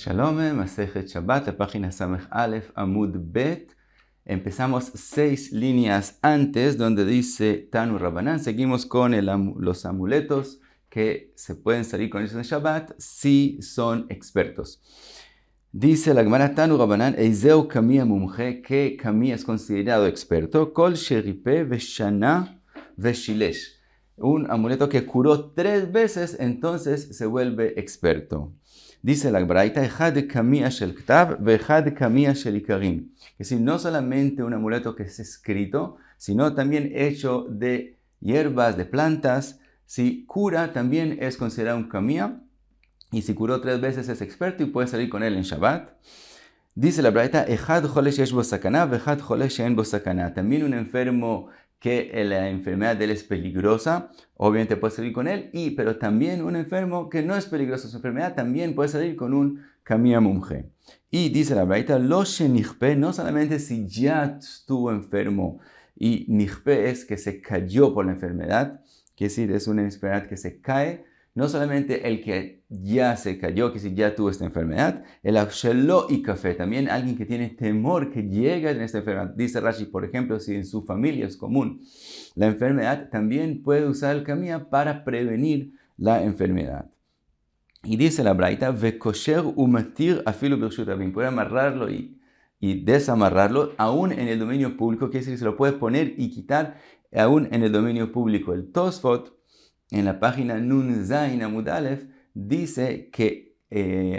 Shalom, Masechet Shabbat, la página Samech Aleph, Amud Bet. Empezamos 6 líneas antes donde dice Tanu Rabbanan. Seguimos con los amuletos que se pueden salir con ellos en Shabbat si son expertos. Dice la Gemara Tanu Rabbanan, Eizeu Kami Mumche, que Kami es considerado experto, Kol Sheripe Veshana Veshilesh. Un amuleto que curó 3 veces, entonces se vuelve experto. Dice la Braita, Echad Kamia Shel Ktav, Vechad Kamia Shel Ikarim. Que si no solamente un amuleto que es escrito, sino también hecho de hierbas, de plantas. Si cura, también es considerado un Kamia. Y si curó 3 veces es experto y puede salir con él en Shabbat. Dice la Braita, Echad Cholesh Yesh Bo Sakana, Vechad Cholesh Yein Bo Sakana. También un enfermo que la enfermedad de él es peligrosa, obviamente puede salir con él, pero también un enfermo que no es peligrosa su enfermedad, también puede salir con un Kamia Mumche. Y dice la Braita, Lo Shenichpe, no solamente si ya estuvo enfermo, y Nichpe es que se cayó por la enfermedad, que decir, es una enfermedad que se cae, no solamente el que ya se cayó, que si ya tuvo esta enfermedad, el Akshelo y Café, también alguien que tiene temor que llega en esta enfermedad. Dice Rashi, por ejemplo, si en su familia es común la enfermedad, también puede usar el Kamia para prevenir la enfermedad. Y dice la Braita, Vekosher umatir afilu birshut rabim, puede amarrarlo y desamarrarlo, aún en el dominio público, que decir, se lo puede poner y quitar aún en el dominio público. El Tosfot, en la página Nun Zain Amud Aleph, dice que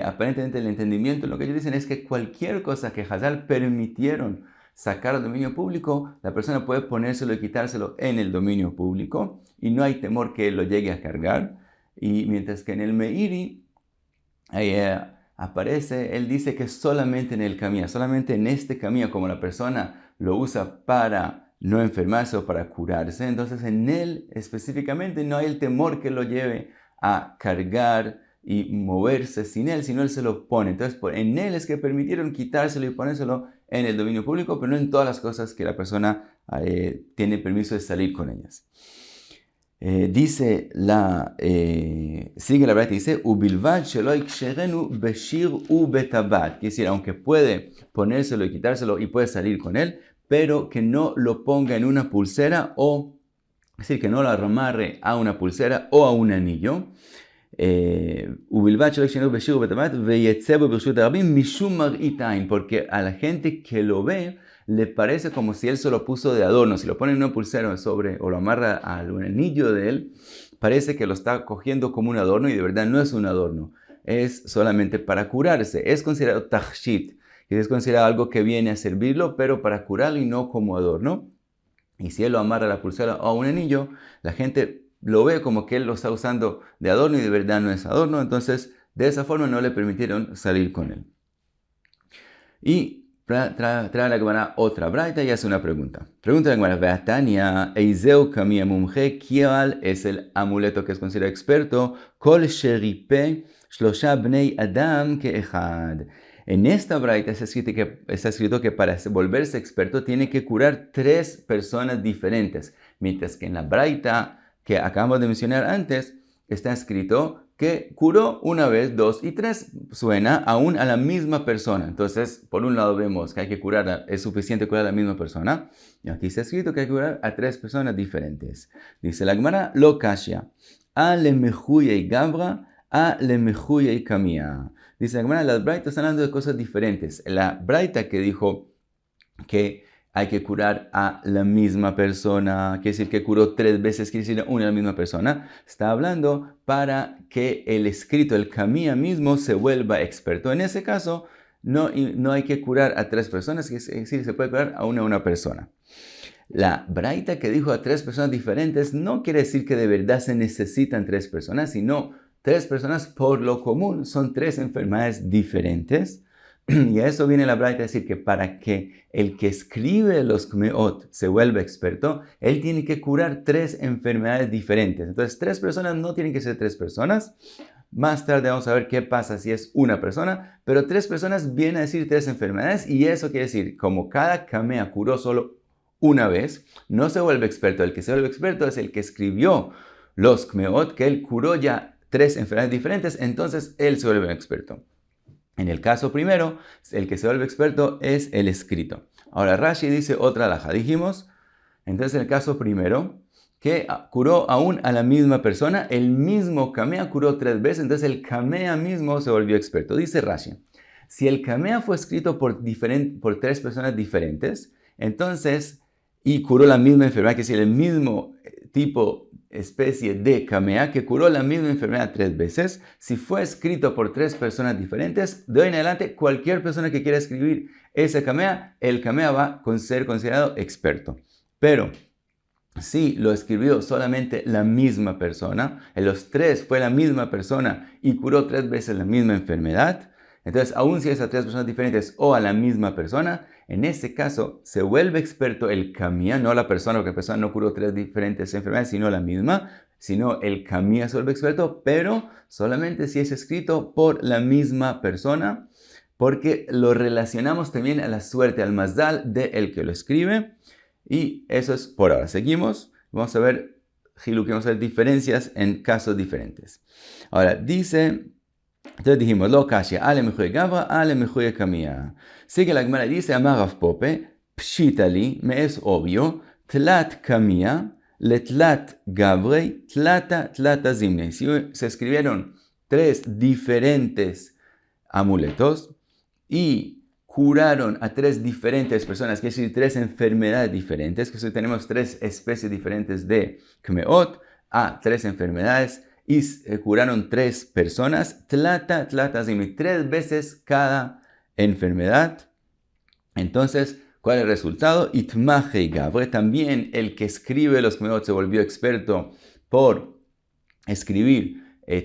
aparentemente el entendimiento, lo que ellos dicen es que cualquier cosa que Hazal permitieron sacar al dominio público, la persona puede ponérselo y quitárselo en el dominio público y no hay temor que lo llegue a cargar. Y mientras que en el Meiri aparece, él dice que solamente en el Kamia, solamente en este Kamia, como la persona lo usa para no enfermarse o para curarse, entonces en él específicamente no hay el temor que lo lleve a cargar y moverse sin él, sino él se lo pone. Entonces en él es que permitieron quitárselo y ponérselo en el dominio público, pero no en todas las cosas que la persona tiene permiso de salir con ellas. Sigue la verdad y dice, Ubilvad sheloi ksherenu beshir u betabat, quiere decir, aunque puede ponérselo y quitárselo y puede salir con él, pero que no lo ponga en una pulsera es decir, que no lo amarre a una pulsera o a un anillo. Porque a la gente que lo ve le parece como si él se lo puso de adorno. Si lo pone en una pulsera o lo amarra a un anillo de él, parece que lo está cogiendo como un adorno y de verdad no es un adorno. Es solamente para curarse. Es considerado tachshit. Y es considerado algo que viene a servirlo, pero para curarlo y no como adorno. Y si él lo amarra a la pulsera o a un anillo, la gente lo ve como que él lo está usando de adorno y de verdad no es adorno. Entonces, de esa forma no le permitieron salir con él. Y trae la Gemara otra braita y hace una pregunta. Pregunta la Gemara, Veatania, Eizeu Kamia Mumche, ¿cuál es el amuleto que es considerado experto? Kol Sheripe, Shlosha Bnei Adam Keechad. En esta braita está escrito que para volverse experto tiene que curar 3 personas diferentes. Mientras que en la braita que acabamos de mencionar antes, está escrito que curó 1 vez, 2 y 3. Suena aún a la misma persona. Entonces, por un lado vemos que hay que curar, es suficiente curar a la misma persona. Y aquí está escrito que hay que curar a 3 personas diferentes. Dice la Gemara, lo kashya. A le mejuyei gabra, a le mejuyei kamia. Dice la Gemara, las braitas están hablando de cosas diferentes. La braita que dijo que hay que curar a la misma persona, quiere decir que curó 3 veces, quiere decir una a la misma persona, está hablando para que el escrito, el Kamia mismo, se vuelva experto. En ese caso, no hay que curar a 3 personas, es decir, se puede curar a una persona. La braita que dijo a 3 personas diferentes no quiere decir que de verdad se necesitan 3 personas, sino 3 personas por lo común son 3 enfermedades diferentes. Y a eso viene la braita a decir que para que el que escribe los Kmeot se vuelva experto, él tiene que curar 3 enfermedades diferentes. Entonces 3 personas no tienen que ser 3 personas. Más tarde vamos a ver qué pasa si es una persona, pero 3 personas viene a decir 3 enfermedades y eso quiere decir, como cada Kamea curó solo 1 vez, no se vuelve experto. El que se vuelve experto es el que escribió los Kmeot, que él curó ya 3 enfermedades diferentes, entonces él se vuelve un experto. En el caso primero, el que se vuelve experto es el escrito. Ahora Rashi dice otra halajá. Dijimos, entonces en el caso primero, que curó aún a la misma persona, el mismo kamea curó 3 veces, entonces el kamea mismo se volvió experto. Dice Rashi, si el kamea fue escrito por 3 personas diferentes, entonces, y curó la misma enfermedad, que es decir, el mismo tipo, especie de kamea, que curó la misma enfermedad 3 veces, si fue escrito por 3 personas diferentes, de hoy en adelante, cualquier persona que quiera escribir ese kamea, el kamea va a ser considerado experto. Pero si lo escribió solamente la misma persona, en los 3 fue la misma persona y curó 3 veces la misma enfermedad, entonces aun si es a 3 personas diferentes o a la misma persona, en este caso se vuelve experto el kamea, no la persona, porque la persona no curó 3 diferentes enfermedades, sino la misma, sino el kamea se vuelve experto, pero solamente si es escrito por la misma persona, porque lo relacionamos también a la suerte, al mazal del que lo escribe. Y eso es por ahora. Seguimos. Vamos a ver, vamos a ver diferencias en casos diferentes. Ahora, dice, entonces dijimos, lo kasha, ale mechuye gavra, ale mechuye kamia. Sigue la Gemara, dice, amar Rav Pope, pshitali, me es obvio, tlat kamia, letlat gavrei, tlata zimne. Si se escribieron 3 diferentes amuletos y curaron a 3 diferentes personas, que es decir, 3 enfermedades diferentes, que si tenemos 3 especies diferentes de kmeot, a 3 enfermedades, y curaron 3 personas, tlata zimni, 3 veces cada enfermedad. Entonces, ¿cuál es el resultado? Itmaje gavre, también el que escribe los kmeot se volvió experto por escribir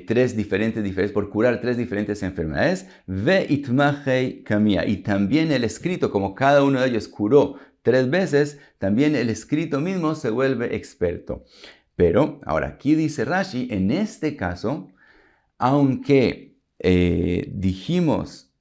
3 diferentes por curar 3 diferentes enfermedades. Ve itmahei kamia. Y también el escrito, como cada uno de ellos curó 3 veces, también el escrito mismo se vuelve experto. Pero, ahora aquí dice Rashi, en este caso, aunque dijimos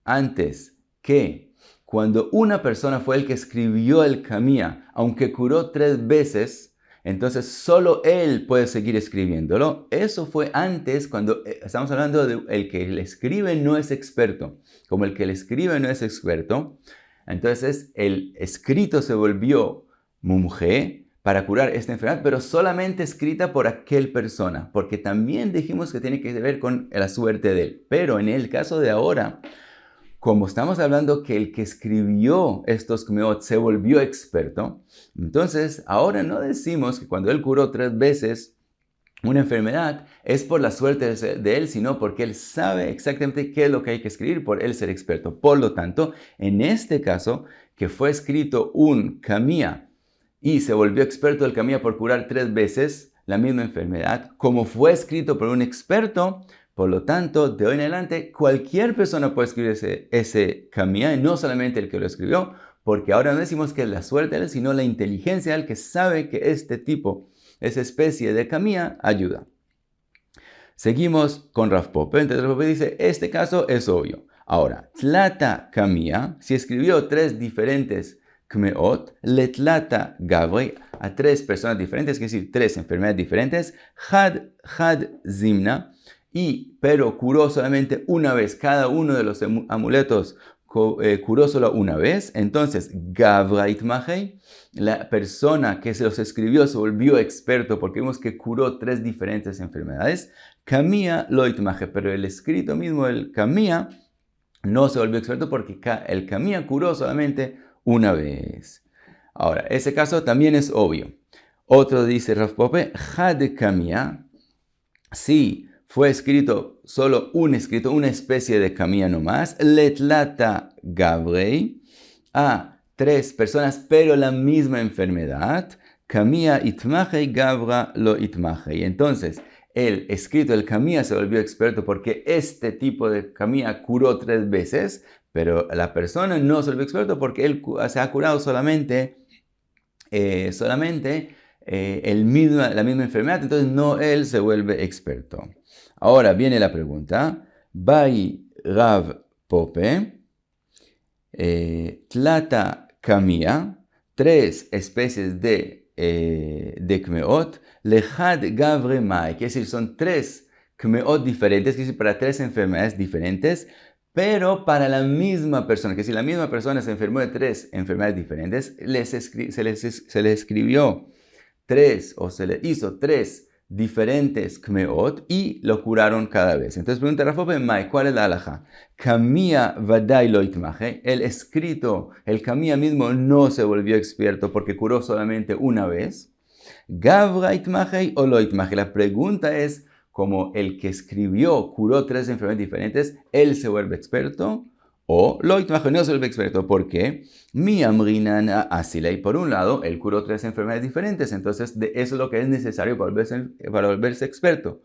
antes que cuando una persona fue el que escribió el kamia, aunque curó 3 veces, entonces solo él puede seguir escribiéndolo. Eso fue antes, cuando estamos hablando de el que le escribe no es experto. Como el que le escribe no es experto, entonces el escrito se volvió mumje para curar esta enfermedad, pero solamente escrita por aquel persona, porque también dijimos que tiene que ver con la suerte de él. Pero en el caso de ahora, como estamos hablando que el que escribió estos kmeot se volvió experto, entonces ahora no decimos que cuando él curó 3 veces una enfermedad es por la suerte de él, sino porque él sabe exactamente qué es lo que hay que escribir por él ser experto. Por lo tanto, en este caso, que fue escrito un kamia y se volvió experto el kamia por curar 3 veces la misma enfermedad, como fue escrito por un experto, por lo tanto, de hoy en adelante, cualquier persona puede escribir ese kamia, no solamente el que lo escribió, porque ahora no decimos que es la suerte de él, sino la inteligencia del que sabe que este tipo, esa especie de kamia, ayuda. Seguimos con Rav Pope. Entonces Rav Pope dice, este caso es obvio. Ahora, tlata kamia, si escribió 3 diferentes kmeot, letlata gavrei, a 3 personas diferentes, es decir, 3 enfermedades diferentes, had zimna, pero curó solamente una vez, cada uno de los amuletos curó solo una vez, entonces Gavra itmahei, la persona que se los escribió se volvió experto porque vimos que curó 3 diferentes enfermedades, Kamia lo itmahei, pero el escrito mismo, el Kamia, no se volvió experto porque el Kamia curó solamente una vez. Ahora, ese caso también es obvio. Otro dice Rav Pope, Had Kamia, sí, fue escrito solo una especie de kamia nomás, letlata gavrei, a 3 personas, pero la misma enfermedad, kamia itmahei gavra lo itmahei. Entonces, el escrito del kamia se volvió experto porque este tipo de kamia curó 3 veces, pero la persona no se volvió experto porque él se ha curado solamente la misma enfermedad, entonces no él se vuelve experto. Ahora viene la pregunta, Bai Rav Pope, tlata kamia, 3 especies de kmeot, lehad gavre mai, que es decir, son 3 kmeot diferentes, que es decir, para 3 enfermedades diferentes, Pero para la misma persona, que si la misma persona se enfermó de 3 enfermedades diferentes, se le escribió 3 o se le hizo 3 diferentes kmeot y lo curaron cada vez. Entonces pregunta Rav ben Mai, ¿cuál es la halajá? Kamia vadai lo itmaje. El escrito, el Kamia mismo no se volvió experto porque curó solamente una vez. Gavra itmaje o lo itmaje. La pregunta es, como el que escribió curó 3 enfermedades diferentes, él se vuelve experto. O lo itmaje no se vuelve experto. ¿Por qué? Mi amrinana asilei. Por un lado, él curó 3 enfermedades diferentes. Entonces, eso es lo que es necesario para volverse experto.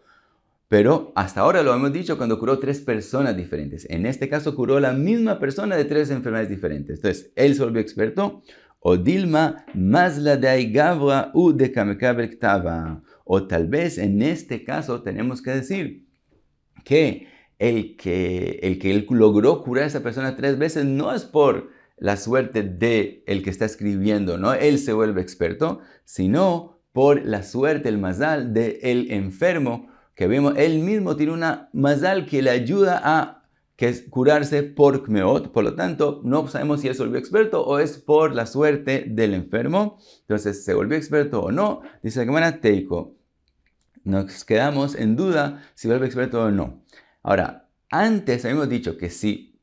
Pero hasta ahora lo hemos dicho cuando curó 3 personas diferentes. En este caso, curó la misma persona de 3 enfermedades diferentes. Entonces, él se volvió experto. O Dilma, mazla de gavra u de kamekabel ktava. O tal vez en este caso tenemos que decir que el que él logró curar a esa persona 3 veces no es por la suerte de el que está escribiendo, no él se vuelve experto, sino por la suerte, el mazal del enfermo, que vemos, él mismo tiene una mazal que le ayuda a curarse por kmeot. Por lo tanto, no sabemos si él se volvió experto o es por la suerte del enfermo. Entonces, ¿se volvió experto o no? Dice la Gemara Teiko. Nos quedamos en duda si vuelve experto o no. Ahora, antes habíamos dicho que si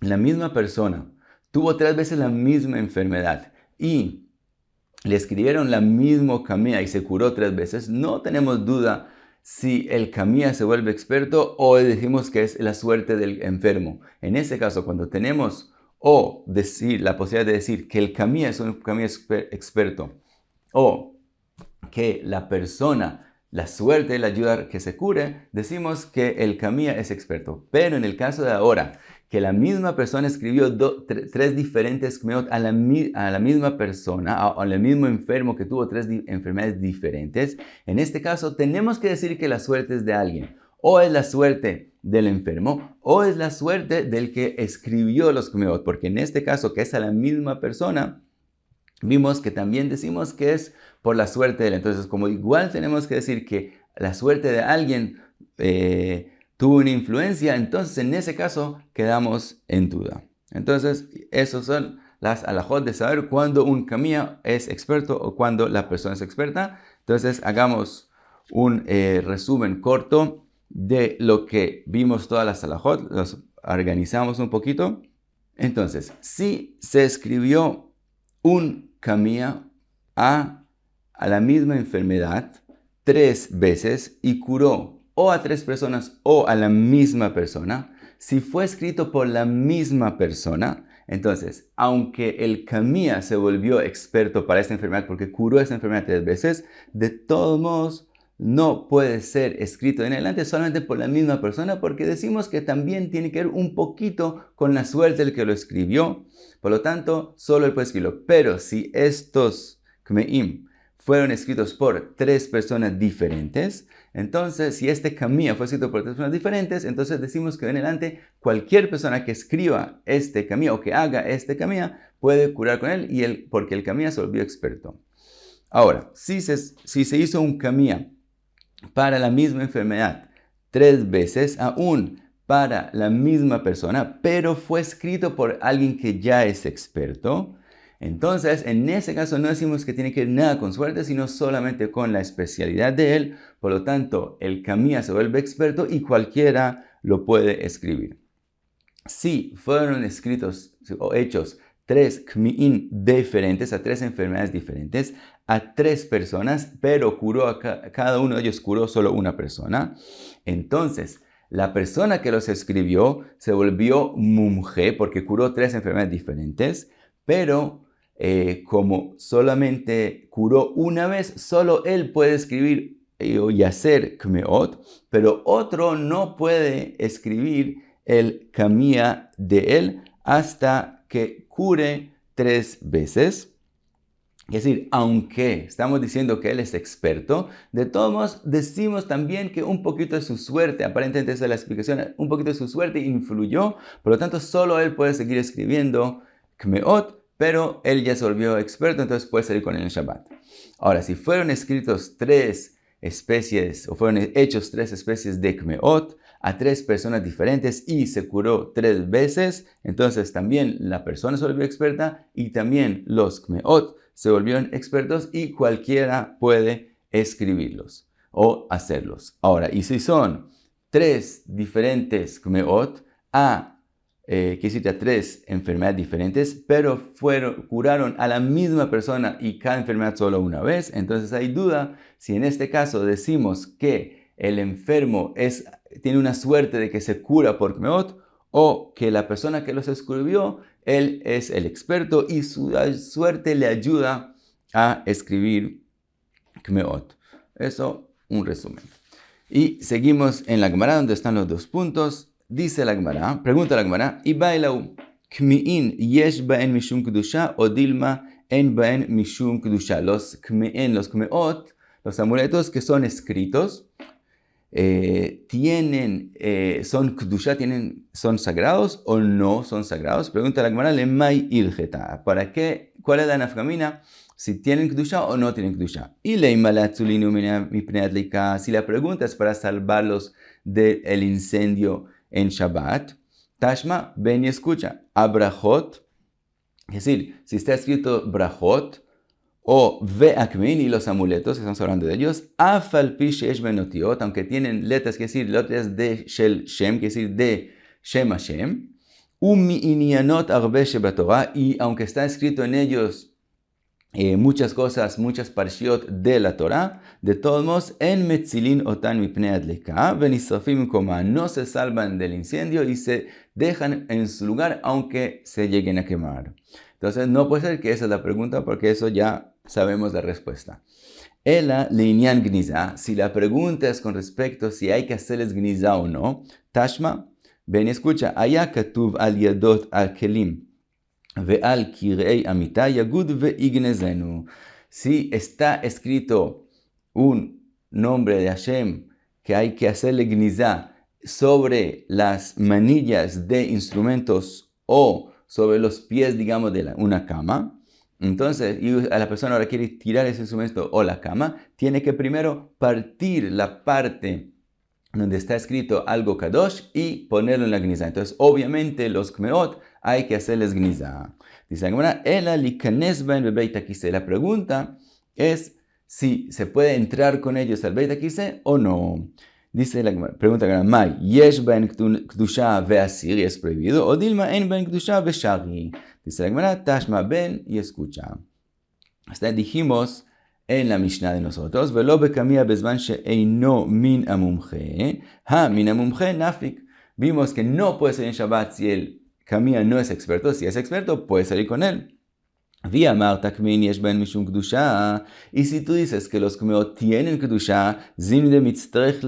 la misma persona tuvo 3 veces la misma enfermedad y le escribieron la misma camilla y se curó 3 veces, no tenemos duda si el camilla se vuelve experto o decimos que es la suerte del enfermo. En ese caso, cuando tenemos la posibilidad de decir que el camilla es un camilla experto o que la persona, la suerte le ayuda a que se cure, decimos que el camilla es experto. Pero en el caso de ahora, que la misma persona escribió 3 diferentes kmeot a la misma persona, al mismo enfermo que tuvo 3 enfermedades diferentes, en este caso tenemos que decir que la suerte es de alguien. O es la suerte del enfermo, o es la suerte del que escribió los kmeot. Porque en este caso, que es a la misma persona, vimos que también decimos que es por la suerte de él. Entonces, como igual tenemos que decir que la suerte de alguien tuvo una influencia, entonces en ese caso quedamos en duda. Entonces, esos son las alajot de saber cuándo un camilla es experto o cuándo la persona es experta. Entonces, hagamos un resumen corto de lo que vimos todas las alajot. Los organizamos un poquito. Entonces, si se escribió un camilla a la misma enfermedad 3 veces y curó o a 3 personas o a la misma persona, si fue escrito por la misma persona, entonces, aunque el camilla se volvió experto para esta enfermedad porque curó esta enfermedad 3 veces, de todos modos no puede ser escrito en adelante solamente por la misma persona, porque decimos que también tiene que ver un poquito con la suerte del que lo escribió. Por lo tanto, solo él puede escribirlo. Pero si estos kmeim fueron escritos por 3 personas diferentes, entonces si este camilla fue escrito por 3 personas diferentes, entonces decimos que en adelante cualquier persona que escriba este camilla o que haga este camilla puede curar con él, porque el camilla se volvió experto. Ahora, si se hizo un camilla para la misma enfermedad 3 veces, aún para la misma persona, pero fue escrito por alguien que ya es experto, entonces en ese caso no decimos que tiene que ver nada con suerte, sino solamente con la especialidad de él. Por lo tanto, el camilla se vuelve experto y cualquiera lo puede escribir. Si fueron escritos o hechos 3 kmi'in diferentes, a 3 enfermedades diferentes, a 3 personas, pero cada uno de ellos curó solo una persona, entonces la persona que los escribió se volvió mumje porque curó 3 enfermedades diferentes, pero como solamente curó una vez, solo él puede escribir y hacer kmeot, pero otro no puede escribir el camilla de él hasta que cure 3 veces. Es decir, aunque estamos diciendo que él es experto, de todos modos decimos también que un poquito de su suerte, aparentemente esa es la explicación, un poquito de su suerte influyó, por lo tanto solo él puede seguir escribiendo kmeot, pero él ya se volvió experto, entonces puede salir con él en Shabbat. Ahora, si fueron escritos 3 especies o fueron hechos 3 especies de kmeot, a 3 personas diferentes y se curó 3 veces, entonces también la persona se volvió experta y también los kmeot se volvieron expertos y cualquiera puede escribirlos o hacerlos. Ahora, y si son 3 diferentes kmeot que decir a 3 enfermedades diferentes, pero curaron a la misma persona y cada enfermedad solo una vez, entonces hay duda si en este caso decimos que el enfermo tiene una suerte de que se cura por kmeot o que la persona que los escribió, él es el experto y su suerte le ayuda a escribir kmeot. Eso, un resumen. Y seguimos en la Gemara donde están los 2 puntos. Dice la Gemara, pregunta la Gemara, Ibailau, Kmi'in yesh baen mishum kedusha o dilma en baen mishum kedusha. Los Kmi'in, los Kmeot, los amuletos que son escritos, son kedusha, son sagrados o no son sagrados. Pregunta la Gemara, lemay ilgeta. ¿Para qué? ¿Cuál es la nafkamina? Si tienen kedusha o no tienen kedusha. Y si la pregunta es para salvarlos del incendio en Shabbat, Tashma, ven y escucha. Abrahot, es decir, si está escrito brachot o ve'akmin y los amuletos, que estamos hablando de ellos, afal pi sheesh benotiot, aunque tienen letras, que decir, letras de shel shem, que decir de shem Hashem, umi'inyanot arbe shebatorah, y aunque está escrito en ellos muchas cosas, muchas parshiot de la Torah, de todos modos, en metzilin otan mipnei adleka, venisrafim koma, no se salvan del incendio y se dejan en su lugar aunque se lleguen a quemar. Entonces no puede ser que esa es la pregunta porque eso ya sabemos la respuesta. Ela leinian gniza, si la pregunta es con respecto si hay que hacerles gniza o no, tashma, ven y escucha, aya katuv al yadot al kelim, ve'al kirei amita yagud ve'ignezenu. Si está escrito un nombre de Hashem que hay que hacerle gnizá sobre las manillas de instrumentos o sobre los pies, digamos, de una cama, entonces, y a la persona ahora quiere tirar ese instrumento o la cama, tiene que primero partir la parte donde está escrito algo kadosh y ponerlo en la gnizá. Entonces, obviamente, los kmeot hay que hacerles gnizá. Dice la Gemara, ela likanes ben bebeit hakiseh. La pregunta es si se puede entrar con ellos al beit hakiseh o no. Dice la Gemara, pregunta la Gemara, mai yesh ben kedusha ve'asir, es prohibido, o dilma en ben kedusha ve'shari. Dice la Gemara, tashma ben y escucha. Hasta dijimos en la Mishnah de nosotros, velo bekamia bezman she'eino min amumche, min amumche nafik. Vimos que no puede ser en Shabbat si el kamia no es experto. Si es experto, puede salir con él. Vi amarta kmin yesh ben mishum kedusha. Y si tú dices que los kmeot tienen kedusha, zimni de mitztrich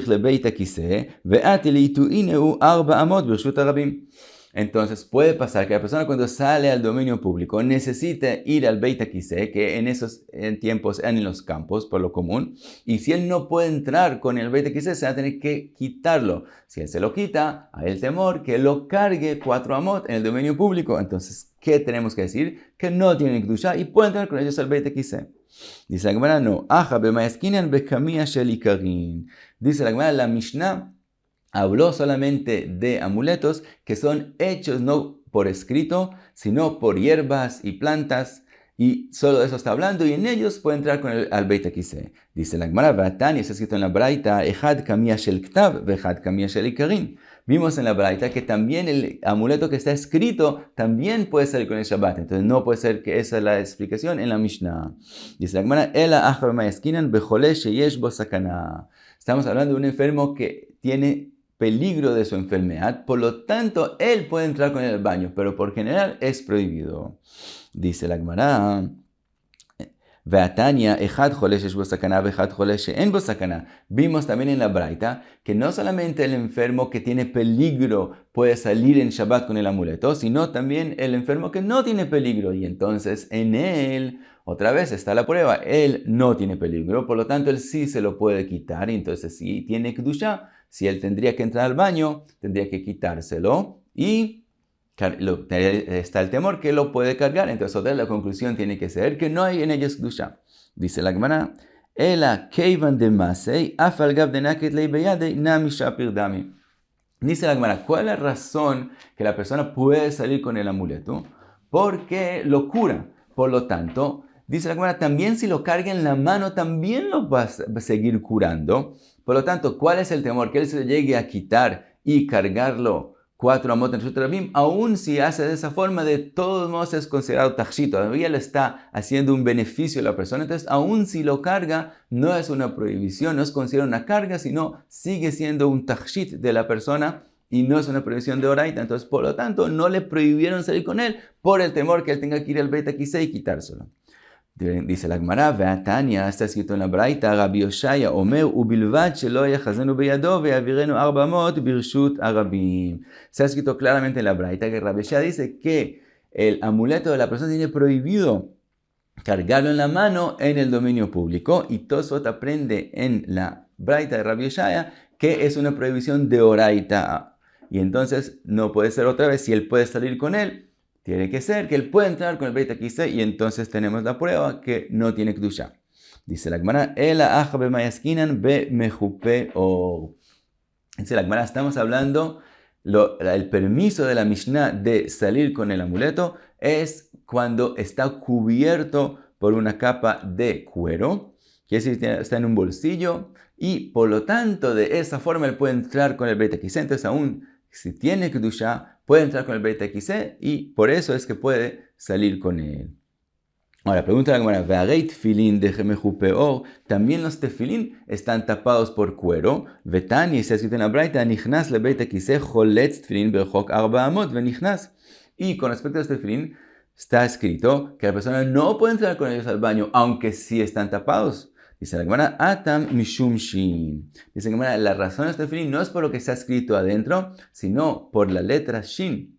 lebeit hakiseh, ve'ati leituineu 4 amot birshut harabim. Entonces puede pasar que la persona cuando sale al dominio público necesite ir al Beit HaKiseh, que en esos tiempos eran en los campos por lo común, y si él no puede entrar con el Beit HaKiseh se va a tener que quitarlo. Si él se lo quita, hay el temor que lo cargue 4 amot en el dominio público. Entonces, ¿qué tenemos que decir? Que no tienen kedusha y puede entrar con ellos al Beit HaKiseh. Dice la Gemara, no. Aja b'mayaskinan bekamia shel ikarin. Dice la Gemara, la Mishnah habló solamente de amuletos que son hechos no por escrito, sino por hierbas y plantas, y solo de eso está hablando, y en ellos puede entrar con al Beit HaKiseh. Dice la Gemara, Vatani, está escrito en la Braita, Echad kamia shel ktav, vechad kamia shel ikarin. Vimos en la Braita que también el amuleto que está escrito también puede ser con el Shabbat. Entonces no puede ser que esa es la explicación en la Mishnah. Dice la Gemara, Ela acha b'mayaskinan bechole sheyesh bo sakana. Estamos hablando de un enfermo que tiene peligro de su enfermedad, por lo tanto, él puede entrar con él al baño, pero por general es prohibido. Dice la Gemara, vimos también en la Braita que no solamente el enfermo que tiene peligro puede salir en Shabbat con el amuleto, sino también el enfermo que no tiene peligro, y entonces en él otra vez está la prueba, él no tiene peligro, por lo tanto él sí se lo puede quitar, y entonces si tiene kedusha, si él tendría que entrar al baño, tendría que quitárselo y está el temor que lo puede cargar. Entonces otra vez la conclusión tiene que ser que no hay en ellos kedusha. Dice la Gemara, Ela keivan de masei, afal gav de naket lei beyadei, nami shapir dami. Dice la Gemara, ¿cuál es la razón que la persona puede salir con el amuleto? Porque lo cura. Por lo tanto, dice la Gemara, también si lo carga en la mano, también lo va a seguir curando. Por lo tanto, ¿cuál es el temor? Que él se llegue a quitar y cargarlo 4 amot en Rabim, aún si hace de esa forma, de todos modos es considerado tajshit, todavía le está haciendo un beneficio a la persona. Entonces, aún si lo carga, no es una prohibición, no es considerado una carga, sino sigue siendo un tajshit de la persona y no es una prohibición de oraita. Entonces, por lo tanto, no le prohibieron salir con él por el temor que él tenga que ir al Beit HaKisei y quitárselo. Dice la Gemara, Ve'atanya, está escrito en la Braita, Rabbi Yoshaya, Omer, ubilvad shelo yachazenu beyado ve'avirenu 400 birshut arabim. Está escrito claramente en la Braita que Rabbi Yoshaya dice que el amuleto de la persona tiene prohibido cargarlo en la mano en el dominio público, y Tosfot aprende en la Braita de Rabbi Yoshaya que es una prohibición de oraita, y entonces no puede ser otra vez. Si él puede salir con él, tiene que ser que él puede entrar con el Beit HaKisei, y entonces tenemos la prueba que no tiene Kedusha. Dice la Gemara, Ela aja b'mayaskinan be'mejupe or. Dice la Gemara, estamos hablando, el permiso de la Mishnah de salir con el amuleto es cuando está cubierto por una capa de cuero, quiere decir que está en un bolsillo, y por lo tanto de esa forma él puede entrar con el Beit HaKisei. Entonces, aún si tiene Kedusha, puede entrar con el Beit HaKisei, y por eso es que puede salir con él. Ahora, pregunta la Gemara, Ve'arei tefilin de mejupe or, también los tefilín están tapados por cuero. Vetani, se ha escrito en la Braita, nichnas le Beit HaKisei choletz tefilin berchok 4 amot venichnas. Y con respecto a los tefilín, está escrito que la persona no puede entrar con ellos al baño, aunque sí están tapados. Dice la Gemara, Atam mishum shin. Dice la Gemara, la razón de este tefilín no es por lo que está escrito adentro, sino por la letra shin,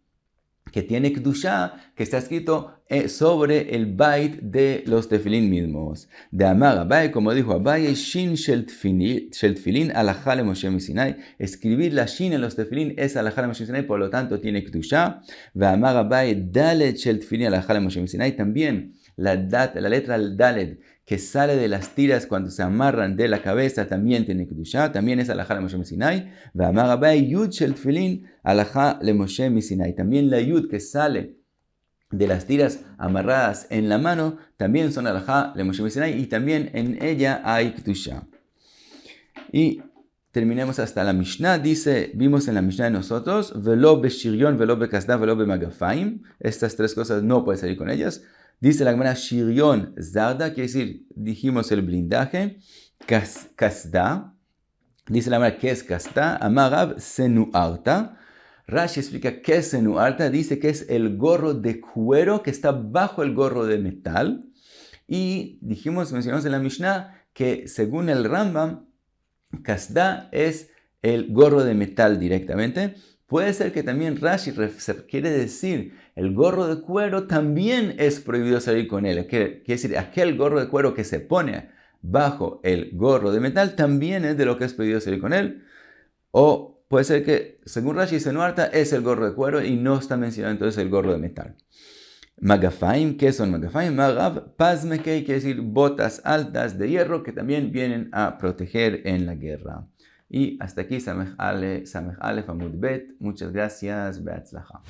que tiene kedusha, que está escrito sobre el bait de los tefilín mismos. De Amar Abaye, como dijo Abaye, shin shel tefilín alajá le Moshe Sinai. Escribir la shin en los tefilín es alajá le Moshe Sinai, por lo tanto tiene kedusha. De Amar Abaye, dalet shel tefilín alajá le Moshe Sinai. También la letra dalet, que sale de las tiras cuando se amarran de la cabeza, también tiene kedusha, también es alajá le Moshe Sinai. Ve'amar Abaye, yud shel tefilín alajá le Moshe Sinai. También la yud que sale de las tiras amarradas en la mano, también son alajá le Moshe Sinai, y también en ella hay kedusha. Y terminemos hasta la Mishnah. Dice, vimos en la Mishnah de nosotros, velo beshirion, velo bekasda, velo bemagafaim. Estas 3 cosas no puedes salir con ellas. Dice la Gemara, shirion zarda, quiere decir, dijimos el blindaje. Kasda, dice la Gemara, ¿qué es kasda? Amarav senuarta. Rashi explica qué es senuarta, dice que es el gorro de cuero que está bajo el gorro de metal. Y mencionamos en la Mishnah que según el Rambam, kasda es el gorro de metal directamente. Puede ser que también Rashi quiere decir el gorro de cuero también es prohibido salir con él. Quiere decir, aquel gorro de cuero que se pone bajo el gorro de metal también es de lo que es prohibido salir con él. O puede ser que, según Rashi, senuarta es el gorro de cuero y no está mencionado entonces el gorro de metal. Magafaim, ¿qué son magafaim? Magav pazmekei, quiere decir botas altas de hierro que también vienen a proteger en la guerra. Y hasta aquí, Samech Aleph Amud Bet. Muchas gracias. Be'atzlacha.